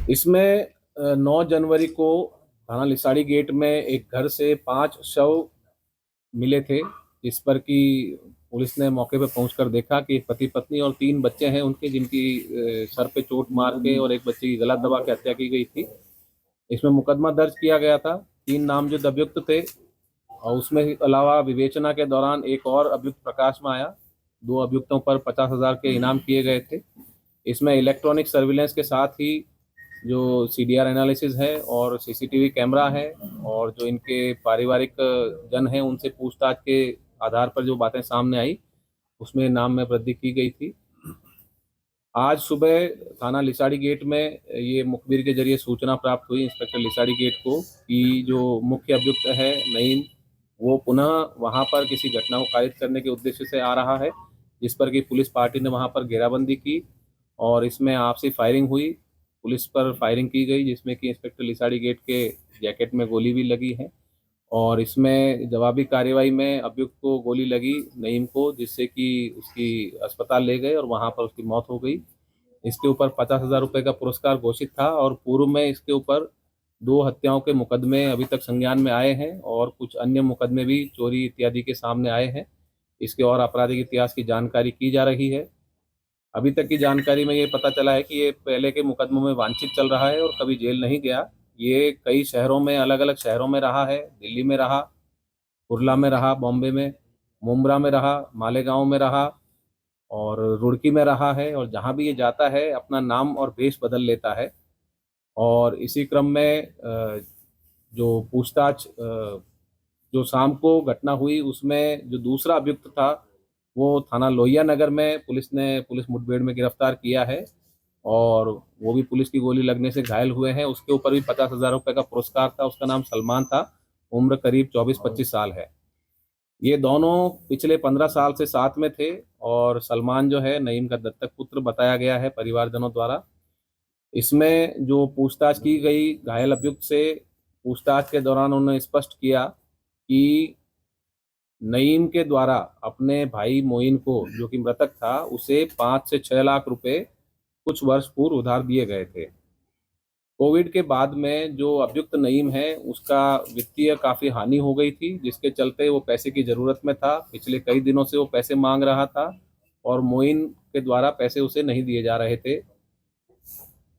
इसमें 9 जनवरी को थाना लिसाड़ी गेट में एक घर से 5 शव मिले थे, जिस पर कि पुलिस ने मौके पे पहुंचकर देखा कि एक पति पत्नी और 3 बच्चे हैं उनके, जिनकी सर पे चोट मार के और एक बच्चे की गला दबा के हत्या की गई थी। इसमें मुकदमा दर्ज किया गया था। 3 नामजद अभियुक्त थे और उसमें अलावा विवेचना के दौरान एक और अभियुक्त प्रकाश में आया। 2 अभियुक्तों पर 50,000 के इनाम किए गए थे। इसमें इलेक्ट्रॉनिक सर्विलेंस के साथ ही जो सीडीआर एनालिसिस है और सीसीटीवी कैमरा है और जो इनके पारिवारिक जन हैं उनसे पूछताछ के आधार पर जो बातें सामने आई, उसमें नाम में वृद्धि की गई थी। आज सुबह थाना लिसाड़ी गेट में ये मुखबिर के जरिए सूचना प्राप्त हुई इंस्पेक्टर लिसाड़ी गेट को कि जो मुख्य अभियुक्त है नईम, वो पुनः वहां पर किसी घटना को कारित करने के उद्देश्य से आ रहा है, जिस पर कि पुलिस पार्टी ने वहां पर घेराबंदी की और इसमें आपसी फायरिंग हुई। पुलिस पर फायरिंग की गई, जिसमें कि इंस्पेक्टर लिसाड़ी गेट के जैकेट में गोली भी लगी है और इसमें जवाबी कार्रवाई में अभियुक्त को गोली लगी नईम को, जिससे कि उसकी अस्पताल ले गए और वहां पर उसकी मौत हो गई। इसके ऊपर 50,000 रुपये का पुरस्कार घोषित था और पूर्व में इसके ऊपर 2 हत्याओं के मुकदमे अभी तक संज्ञान में आए हैं और कुछ अन्य मुकदमे भी चोरी इत्यादि के सामने आए हैं। इसके और आपराधिक इतिहास की जानकारी की जा रही है। अभी तक की जानकारी में ये पता चला है कि ये पहले के मुकदमों में वांछित चल रहा है और कभी जेल नहीं गया। ये कई शहरों में, अलग अलग शहरों में रहा है। दिल्ली में रहा, कुर्ला में रहा, बॉम्बे में, मुंब्रा में रहा, मालेगांव में रहा और रुड़की में रहा है और जहाँ भी ये जाता है अपना नाम और भेष बदल लेता है। और इसी क्रम में जो पूछताछ जो शाम को घटना हुई उसमें जो दूसरा अभियुक्त था वो थाना लोहिया नगर में पुलिस मुठभेड़ में गिरफ्तार किया है और वो भी पुलिस की गोली लगने से घायल हुए हैं। उसके ऊपर भी 50,000 रुपये का पुरस्कार था। उसका नाम सलमान था, उम्र करीब 24-25 साल है। ये दोनों पिछले 15 साल से साथ में थे और सलमान जो है नईम का दत्तक पुत्र बताया गया है परिवारजनों द्वारा। इसमें जो पूछताछ की गई घायल अभियुक्त से, पूछताछ के दौरान उन्होंने स्पष्ट किया कि नईम के द्वारा अपने भाई मोइन को, जो कि मृतक था, उसे 5 से 6 लाख रुपए कुछ वर्ष पूर्व उधार दिए गए थे। कोविड के बाद में जो अभियुक्त नईम है उसका वित्तीय काफ़ी हानि हो गई थी, जिसके चलते वो पैसे की ज़रूरत में था। पिछले कई दिनों से वो पैसे मांग रहा था और मोइन के द्वारा पैसे उसे नहीं दिए जा रहे थे।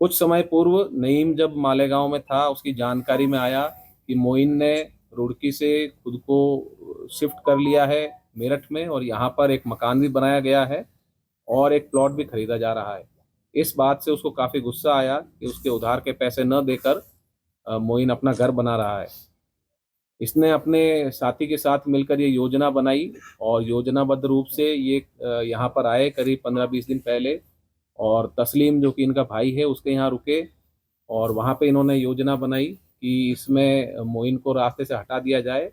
कुछ समय पूर्व नईम जब मालेगांव में था, उसकी जानकारी में आया कि मोइन ने रुड़की से खुद को शिफ्ट कर लिया है मेरठ में और यहाँ पर एक मकान भी बनाया गया है और एक प्लॉट भी खरीदा जा रहा है। इस बात से उसको काफ़ी गुस्सा आया कि उसके उधार के पैसे न देकर मोइन अपना घर बना रहा है। इसने अपने साथी के साथ मिलकर ये योजना बनाई और योजनाबद्ध रूप से ये यहाँ पर आए करीब 15-20 दिन पहले और तस्लीम, जो कि इनका भाई है, उसके यहाँ रुके और वहाँ पे इन्होंने योजना बनाई कि इसमें मोइन को रास्ते से हटा दिया जाए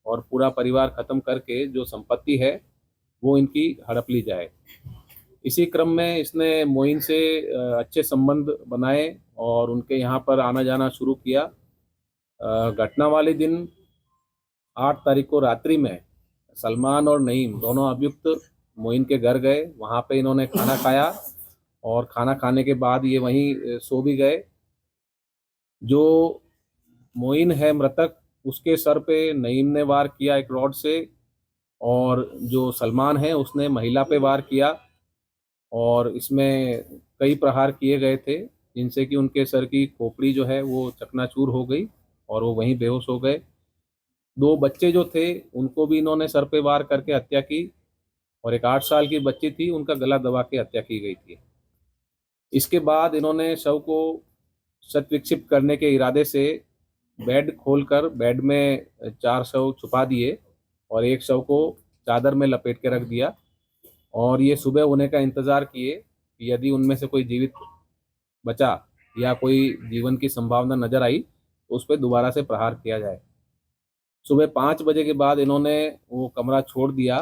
और पूरा परिवार ख़त्म करके जो संपत्ति है वो इनकी हड़प ली जाए। इसी क्रम में इसने मोइन से अच्छे संबंध बनाए और उनके यहाँ पर आना जाना शुरू किया। घटना वाले दिन 8 तारीख को रात्रि में सलमान और नईम दोनों अभियुक्त मोइन के घर गए। वहाँ पे इन्होंने खाना खाया और खाना खाने के बाद ये वहीं सो भी गए। जो मोइन है मृतक, उसके सर पे नईम ने वार किया एक रॉड से और जो सलमान है उसने महिला पे वार किया और इसमें कई प्रहार किए गए थे, जिनसे कि उनके सर की खोपड़ी जो है वो चकनाचूर हो गई और वो वहीं बेहोश हो गए। 2 बच्चे जो थे उनको भी इन्होंने सर पे वार करके हत्या की और एक 8 साल की बच्ची थी, उनका गला दबा के हत्या की गई थी। इसके बाद इन्होंने शव को शत विक्षिप्त करने के इरादे से बेड खोलकर बेड में 4 शव छुपा दिए और एक शव को चादर में लपेट के रख दिया और ये सुबह होने का इंतज़ार किए कि यदि उनमें से कोई जीवित बचा या कोई जीवन की संभावना नजर आई तो उस पर दोबारा से प्रहार किया जाए। सुबह 5 बजे के बाद इन्होंने वो कमरा छोड़ दिया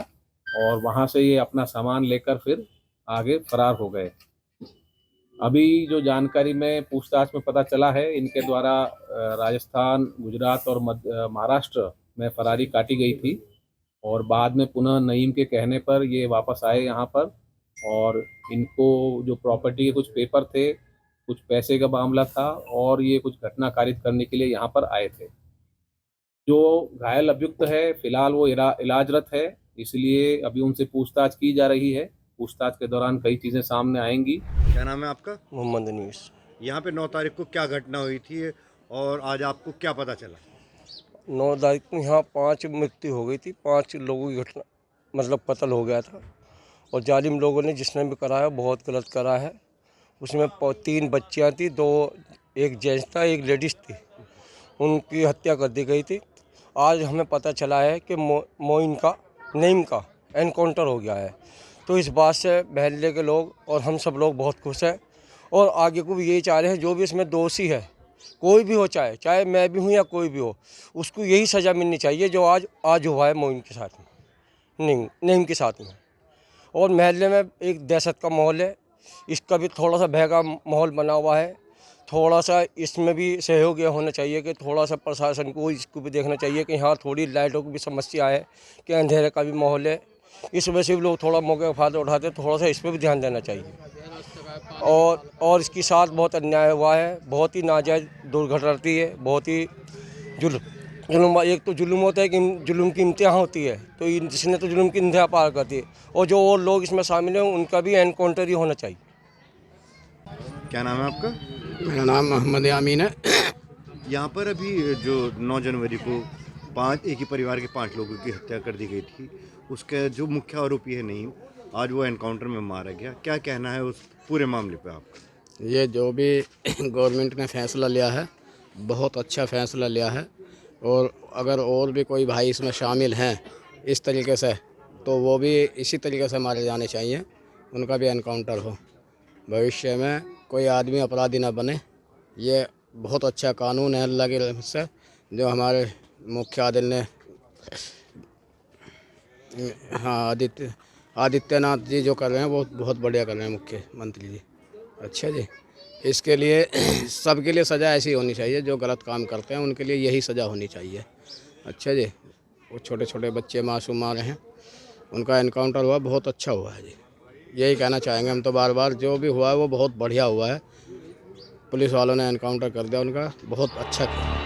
और वहाँ से ये अपना सामान लेकर फिर आगे फरार हो गए। अभी जो जानकारी में पूछताछ में पता चला है, इनके द्वारा राजस्थान, गुजरात और महाराष्ट्र में फरारी काटी गई थी और बाद में पुनः नईम के कहने पर ये वापस आए यहाँ पर और इनको जो प्रॉपर्टी के कुछ पेपर थे कुछ पैसे का मामला था और ये कुछ घटना कारित करने के लिए यहाँ पर आए थे। जो घायल अभियुक्त है फिलहाल वो इलाजरत है, इसलिए अभी उनसे पूछताछ की जा रही है। पूछताछ के दौरान कई चीज़ें सामने आएंगी। क्या नाम है आपका? मोहम्मद अनीस। यहाँ पे 9 तारीख को क्या घटना हुई थी और आज आपको क्या पता चला? 9 तारीख को यहाँ 5 मृत्यु हो गई थी। 5 लोगों की घटना मतलब कत्ल हो गया था और जालिम लोगों ने जिसने भी कराया बहुत गलत करा है। उसमें 3 बच्चियाँ थी, 2 एक जेंट्स था, एक लेडीज़ थी, उनकी हत्या कर दी गई थी। आज हमें पता चला है कि मोइन का नईम का एनकाउंटर हो गया है। तो इस बात से महल्ले के लोग और हम सब लोग बहुत खुश हैं और आगे को भी यही चाह रहे हैं, जो भी इसमें दोषी है कोई भी हो, चाहे मैं भी हूँ या कोई भी हो, उसको यही सज़ा मिलनी चाहिए जो आज हुआ है मोइन के साथ में, नईम के साथ में। और महल्ले में एक दहशत का माहौल है, इसका भी थोड़ा सा भय का माहौल बना हुआ है। थोड़ा सा इसमें भी सहयोग ये होना चाहिए कि थोड़ा सा प्रशासन को इसको भी देखना चाहिए कि यहाँ थोड़ी लाइटों की भी समस्या है, कि अंधेरे का भी माहौल है। इस वजह से भी लोग थोड़ा मौके का फ़ायदा उठाते हैं, थोड़ा सा इस पर भी ध्यान देना चाहिए। और इसके साथ बहुत अन्याय हुआ है, बहुत ही नाजायज़ दुर्घटना रहती है, बहुत ही जुल्म। एक तो जुल्म होता है कि जुल्म की इंतहा होती है, तो जिसने तो जुल्म की इंतहा पार कर दी, और जो और लोग इसमें शामिल हैं उनका भी एनकाउंटर ही होना चाहिए। क्या नाम है आपका? मेरा नाम मोहम्मद अमीन है। यहाँ पर अभी जो 9 जनवरी को एक ही परिवार के 5 लोगों की हत्या कर दी गई थी, उसके जो मुख्य आरोपी है नईम, आज वो एनकाउंटर में मारा गया। क्या कहना है उस पूरे मामले पे आपका? ये जो भी गवर्नमेंट ने फैसला लिया है बहुत अच्छा फैसला लिया है, और अगर और भी कोई भाई इसमें शामिल हैं इस तरीके से, तो वो भी इसी तरीके से मारे जाने चाहिए, उनका भी एनकाउंटर हो। भविष्य में कोई आदमी अपराधी ना बने। ये बहुत अच्छा कानून है अल्लाह की रहमत से, जो हमारे मुख्य आदिल ने आदित्यनाथ जी जो कर रहे हैं वो बहुत बढ़िया कर रहे हैं, मुख्यमंत्री जी। अच्छा जी, इसके लिए सबके लिए सज़ा ऐसी होनी चाहिए, जो गलत काम करते हैं उनके लिए यही सज़ा होनी चाहिए। अच्छा जी, वो छोटे छोटे बच्चे मासूम मारे हैं, उनका एनकाउंटर हुआ, बहुत अच्छा हुआ है जी। यही कहना चाहेंगे हम तो बार बार, जो भी हुआ है वो बहुत बढ़िया हुआ है। पुलिस वालों ने एनकाउंटर कर दिया उनका, बहुत अच्छा किया।